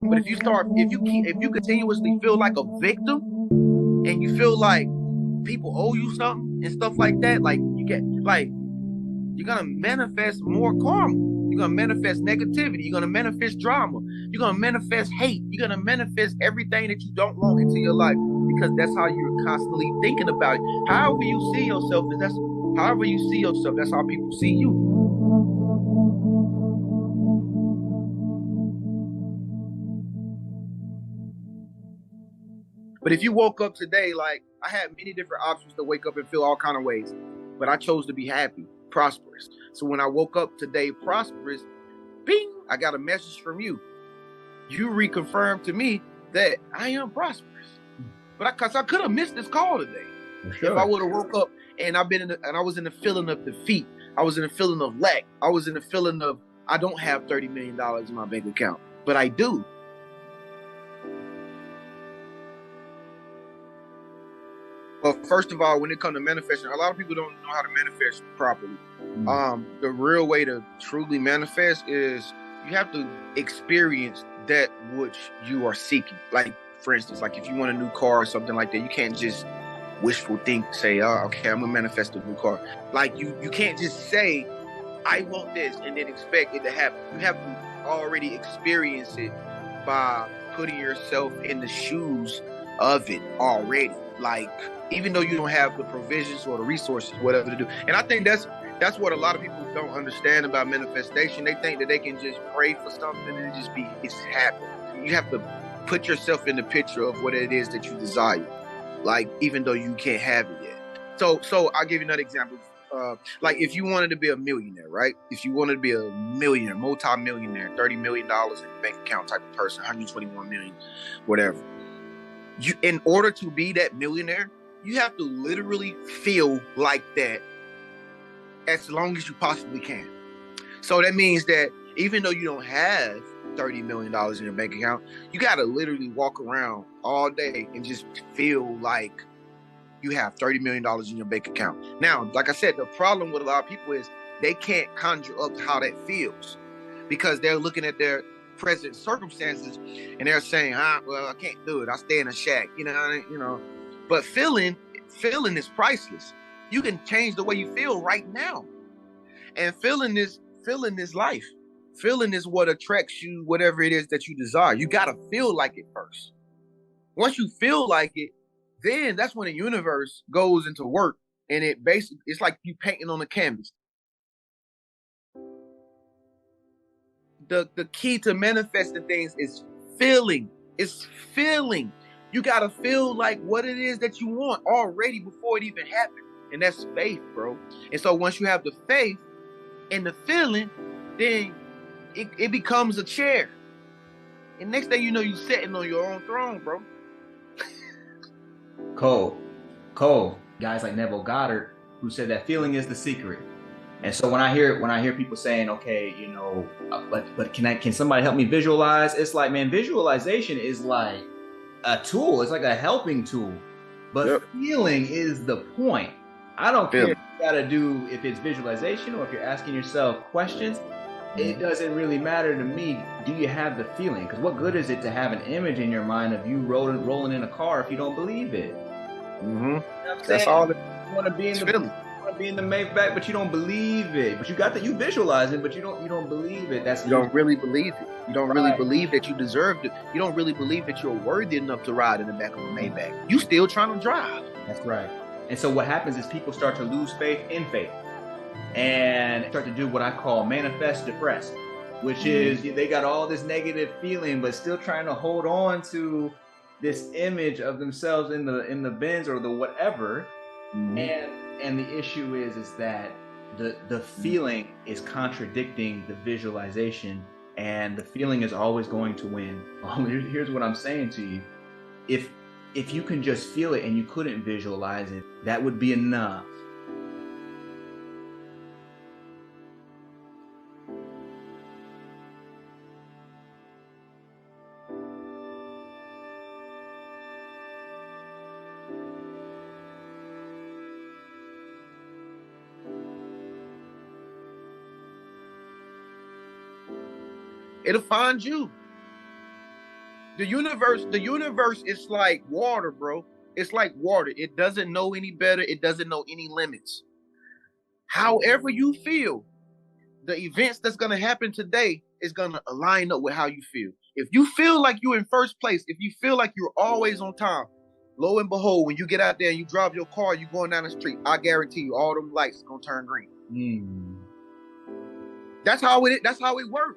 But if you continuously feel like a victim and you feel like people owe you something and stuff like that, like you're gonna manifest more karma. You're gonna manifest negativity. You're gonna manifest drama. You're gonna manifest hate. You're gonna manifest everything that you don't want into your life because that's how you're constantly thinking about it. However you see yourself, that's how people see you. But if you woke up today, like I had many different options to wake up and feel all kind of ways, but I chose to be happy, prosperous. So when I woke up today, prosperous, bing, I got a message from you. You reconfirmed to me that I am prosperous. But because I could have missed this call today, if I would have woke up and I was in the feeling of defeat, I was in the feeling of lack, I was in the feeling of I don't have $30 million in my bank account, but I do. But first of all, when it comes to manifesting, a lot of people don't know how to manifest properly. The real way to truly manifest is you have to experience that which you are seeking. Like, for instance, like if you want a new car or something like that, you can't just wishful think, say, oh, okay, I'm gonna manifest a new car. Like you can't just say, I want this and then expect it to happen. You have to already experience it by putting yourself in the shoes of it already. Like, even though you don't have the provisions or the resources, whatever to do. And I think that's what a lot of people don't understand about manifestation. They think that they can just pray for something and it's happening. You have to put yourself in the picture of what it is that you desire. Like, even though you can't have it yet. So I'll give you another example. Like if you wanted to be a millionaire, right? If you wanted to be a millionaire, multi-millionaire, $30 million in the bank account type of person, 121 million, whatever. In order to be that millionaire, you have to literally feel like that as long as you possibly can. So that means that even though you don't have $30 million in your bank account, you got to literally walk around all day and just feel like you have $30 million in your bank account. Now, like I said, the problem with a lot of people is they can't conjure up how that feels because they're looking at their present circumstances and they're saying, well, I can't do it. I stay in a shack, But feeling is priceless. You can change the way you feel right now. And feeling is life. Feeling is what attracts you, whatever it is that you desire. You got to feel like it first. Once you feel like it, then that's when the universe goes into work, and it's like you painting on a canvas. The key to manifesting things is feeling. It's feeling. You gotta feel like what it is that you want already before it even happened, and that's faith, bro. And so once you have the faith and the feeling, then it becomes a chair. And next thing you know, you're sitting on your own throne, bro. Cole, guys like Neville Goddard, who said that feeling is the secret. And so when I hear people saying, okay, but can somebody help me visualize? It's like, man, visualization is like a tool. It's like a helping tool. But feeling is the point. I don't care if you gotta do if it's visualization or if you're asking yourself questions. It doesn't really matter to me. Do you have the feeling? Because what good is it to have an image in your mind of you rolling in a car if you don't believe it? Mm-hmm. You know that's all. You want to be in the Maybach, but you don't believe it. But you visualize it, but you don't believe it. You don't really believe it. You don't really believe that you deserve it. You don't really believe that you're worthy enough to ride in the back of a Maybach. You still trying to drive. That's right. And so what happens is people start to lose faith in faith and start to do what I call manifest depressed, which is they got all this negative feeling, but still trying to hold on to this image of themselves in the Benz or the whatever. And the issue is that the feeling is contradicting the visualization, and the feeling is always going to win. Here's what I'm saying to you. If you can just feel it and you couldn't visualize it, that would be enough. It'll find you. The universe is like water, bro. It's like water. It doesn't know any better. It doesn't know any limits. However you feel, the events that's gonna happen today is gonna align up with how you feel. If you feel like you're in first place, if you feel like you're always on time, lo and behold, when you get out there and you drive your car, you going down the street, I guarantee you, all them lights gonna turn green. That's how it. That's how it works.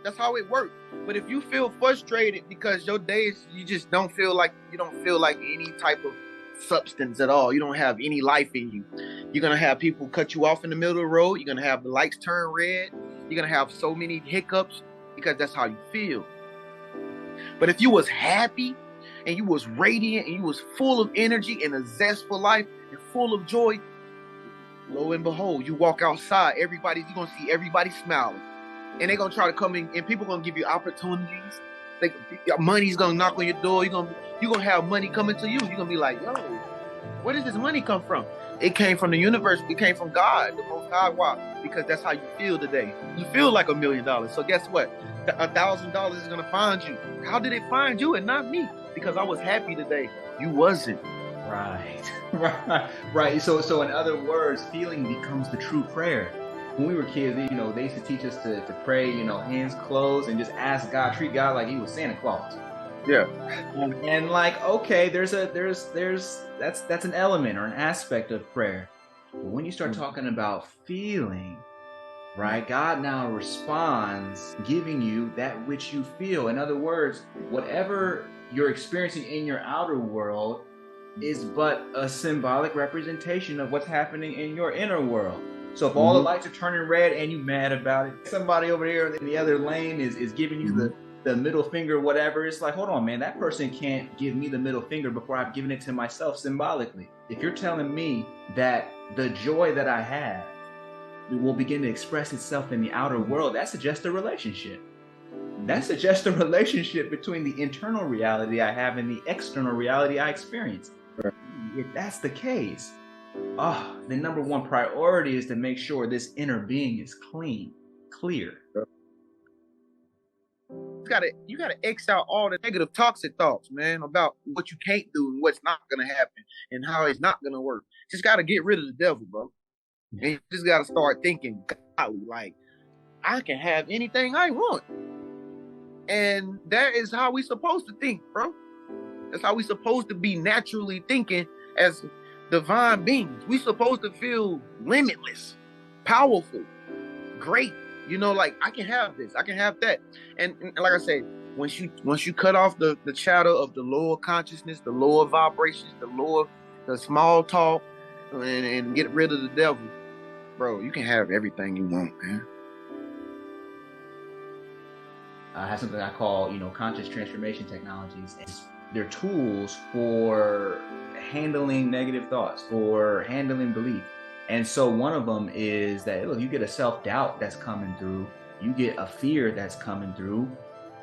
That's how it works. But if you feel frustrated because your days, you just don't feel like any type of substance at all. You don't have any life in you. You're gonna have people cut you off in the middle of the road. You're gonna have the lights turn red. You're gonna have so many hiccups because that's how you feel. But if you was happy and you was radiant and you was full of energy and a zest for life and full of joy, lo and behold, you walk outside, you're gonna see everybody smiling. And they're gonna try to come in, and people gonna give you opportunities. Money's gonna knock on your door. You're gonna have money coming to you. You're gonna be like, yo, where does this money come from? It came from the universe. It came from God, the Most High. Why? Because that's how you feel today. You feel like $1 million. So guess what? $1,000 is gonna find you. How did it find you and not me? Because I was happy today. You wasn't. Right. So in other words, feeling becomes the true prayer. When we were kids, they used to teach us to pray, hands closed and just ask God, treat God like he was Santa Claus. Yeah. And like, okay, that's an element or an aspect of prayer. But when you start talking about feeling, right, God now responds, giving you that which you feel. In other words, whatever you're experiencing in your outer world is but a symbolic representation of what's happening in your inner world. So if all the lights are turning red and you mad about it, somebody over here in the other lane is giving you the middle finger, whatever, it's like, hold on, man, that person can't give me the middle finger before I've given it to myself symbolically. If you're telling me that the joy that I have will begin to express itself in the outer world, that suggests a relationship. That suggests a relationship between the internal reality I have and the external reality I experience. If that's the case, the number one priority is to make sure this inner being is clear. You gotta X out all the negative toxic thoughts, man, about what you can't do and what's not gonna happen and how it's not gonna work. Just gotta get rid of the devil, bro. And you just gotta start thinking, golly, like, I can have anything I want. And that is how we supposed to think, bro. That's how we supposed to be naturally thinking as divine beings. We supposed to feel limitless, powerful, great. Like, I can have this, I can have that. And like I said, once you cut off the chatter of the lower consciousness, the lower vibrations, the small talk, and get rid of the devil, bro, you can have everything you want, man. I have something I call, conscious transformation technologies. They're tools for handling negative thoughts, for handling belief. And so one of them is that, look, you get a self-doubt that's coming through. You get a fear that's coming through.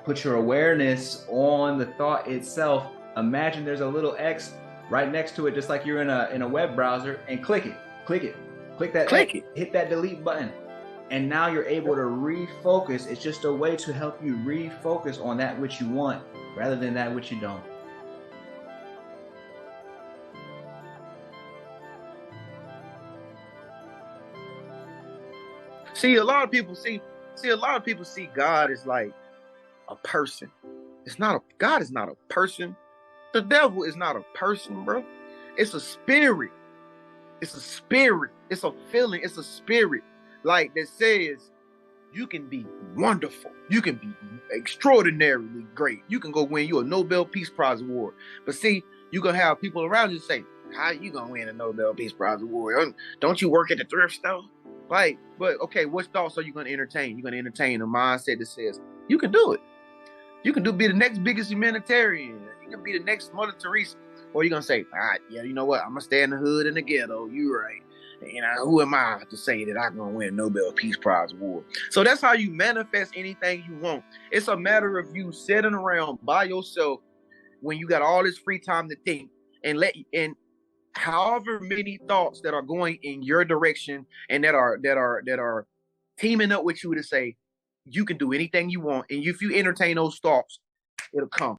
Put your awareness on the thought itself. Imagine there's a little X right next to it, just like you're in a web browser, and click it. Hit that delete button. And now you're able to refocus. It's just a way to help you refocus on that which you want rather than that which you don't. See, a lot of people see God as like a person. God is not a person. The devil is not a person, bro. It's a spirit. It's a spirit. It's a feeling. It's a spirit. Like that says you can be wonderful. You can be extraordinarily great. You can go win you a Nobel Peace Prize award. But see, you're going to have people around you say, how you going to win a Nobel Peace Prize award? Don't you work at the thrift store? Like, but okay, what thoughts are you going to entertain? You're going to entertain a mindset that says, you can do it. You can be the next biggest humanitarian. You can be the next Mother Teresa. Or you're going to say, all right, yeah, you know what? I'm going to stay in the hood in the ghetto. You're right. Who am I to say that I'm going to win a Nobel Peace Prize award? So that's how you manifest anything you want. It's a matter of you sitting around by yourself when you got all this free time to think and however many thoughts that are going in your direction and that are teaming up with you to say you can do anything you want. And if you entertain those thoughts, it'll come.